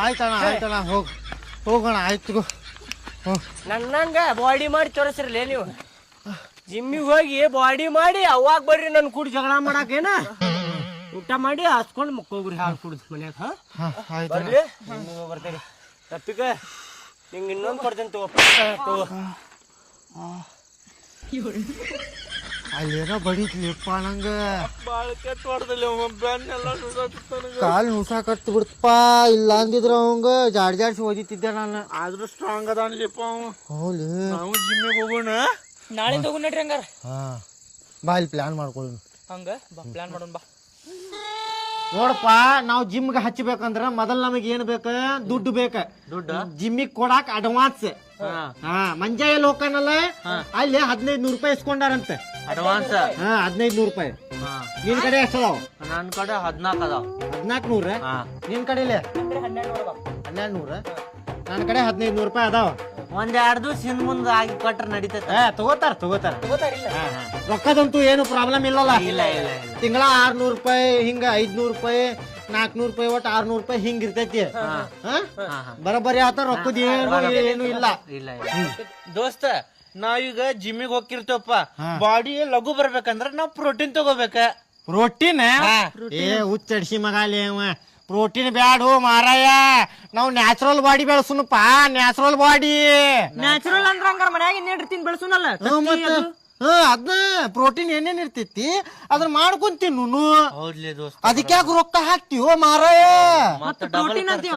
ಆಯ್ತಣ್ಣ ಹೋಗೋಣ ಆಯ್ತು. ನನ್ನಂಗ ಬಾಡಿ ಮಾಡಿ ತೋರಿಸ್ರಲೇ ನೀವು. ಜಿಮ್ಮಿಗೆ ಹೋಗಿ ಬಾಡಿ ಮಾಡಿ ಅವಾಗ ಬರ್ರಿ ನನ್ ಕೂಡ ಜಗಳ ಮಾಡಾಕೇನ. ಊಟ ಮಾಡಿ ಹಸ್ಕೊಂಡ್ ಮಕ್ಕೋಗ್ರಿ ಹಾಲು ಕುಡ್ದು ಮನ್ಯಾಗ. ಬರ್ಲಿ ಬರ್ತೇನೆ ತಪ್ಪಿಕ ನಿಂಗೆ ಇನ್ನೊಂದು ಕೊಡ್ತೇನೆ ತಗೋ. ಅಲ್ಲೇನೋ ಬಡಿತ್ಲಿಪ್ಪ ನಂಗ ಬಾಳ ಕೆಟ್ಟ ಹೊಡೆದಲ್ಲಿ ಬೆನ್ನೆಲ್ಲ ಕಾಲ್ ನುಸಾಕತ್ ಬಿಡ್ತಪ್ಪ. ಇಲ್ಲ ಅಂದಿದ್ರ ಅವಂಗ ಜಾಡ್ಸಿ ಓದಿತಿದ್ದೆ ನಾನು. ಆದ್ರೂ ಸ್ಟ್ರಾಂಗ್ ಅದಾನ್ಲಿಪ್ಪ ಅವ. ಹೌದು ನಾವು ಜಿಮ್ಮಿಗೆ ಹೋಗೋಣ. ನಾಳೆ ತಗೊಂಡ್ ನಡ್ರಿ ಹಂಗಾರ. ಬಾ ಇಲ್ಲಿ ಪ್ಲಾನ್ ಮಾಡ್ಕೊಳ್ಳಿ. ಹಂಗ ಪ್ಲಾನ್ ಮಾಡೋಣ ಬಾ. ನೋಡಪ್ಪ, ನಾವು ಜಿಮ್ಗೆ ಹಚ್ಚಬೇಕಂದ್ರ ಮೊದಲ್ ನಮಗ್ ಏನ್ ಬೇಕ? ದುಡ್ಡು ಬೇಕ. ಜಿಮ್ಮಿಗೆ ಕೊಡಾಕ ಅಡ್ವಾನ್ಸ್. ಮಂಜ ಎಲ್ಲಿ ಹೋಗ್ತಾನಲ್ಲ ಅಲ್ಲಿ 1500 ರೂಪಾಯಿ ಇಸ್ಕೊಂಡಾರಂತೆ ಅಡ್ವಾನ್ಸ್. 1500 ರೂಪಾಯಿ. ನಿನ್ ಕಡೆ ಎಷ್ಟು ಅದಾವ? ನನ್ ಕಡೆ 14 ಅದಾವ. 1400. ನಿನ್ ಕಡೆ 1200. ನನ್ ಕಡೆ 1500 ರೂಪಾಯಿ ಅದಾವ. ಒಂದೆರಡು ದಿವಸ ಹಿಂದ್ ಮುಂದ್ ಆಗಿ ಕೊಟ್ರ ನಡೀತೈತೆ. ತಗೋತಾರ. ರೊಕ್ಕದಂತೂ ಏನು ಪ್ರಾಬ್ಲಮ್ ಇಲ್ಲಲ್ಲ. ಇಲ್ಲ ತಿಂಗಳ 600 ರೂಪಾಯಿ ಹಿಂಗ 500 ರೂಪಾಯಿ 400 ರೂಪಾಯಿ ಒಟ್ಟು 600 ರೂಪಾಯಿ ಹಿಂಗ ಇರ್ತೈತಿ. ಬರಬರಿ ಆತ ರೊಕ್ಕದ ಏನು ಇಲ್ಲ. ದೋಸ್ತ, ನಾವೀಗ ಜಿಮ್ಮಿಗೆ ಹೋಗಿರ್ತೇವಪ್ಪ. ಬಾಡಿ ಲಘು ಬರ್ಬೇಕಂದ್ರ ನಾವ್ ಪ್ರೋಟೀನ್ ತಗೋಬೇಕ. ಪ್ರೋಟೀನ್ ಹುಚ್ಚಡಿಸಿ ಮಗಾಲಿ ಪ್ರೋಟೀನ್ ಬ್ಯಾಡು ಮಾರಾಯ. ನಾವು ನ್ಯಾಚುರಲ್ ಬಾಡಿ ಬೆಳೆಸುನಪ್ಪ. Natural body. ನ್ಯಾಚುರಲ್ ಅಂದ್ರ ಹಂಗಾರ ಮನ್ಯಾಗ ಇನ್ನೇನ್ ಬೆಳೆಸುನಲ್ಲ. ಅದ್ನ ಪ್ರೋಟೀನ್ ಏನೇನ್ ಇರ್ತೈತಿ ಅದನ್ನ ಮಾಡ್ಕೊಂತೀನಿ. ಹೌದ್ಲಿ ದೋಸ್ತ, ಅದಕ್ಕೆ ರೊಕ್ಕ ಹಾಕ್ತಿವೋ ಮಾರಾಯ. ಪ್ರೋಟೀನ್ ಅಂತ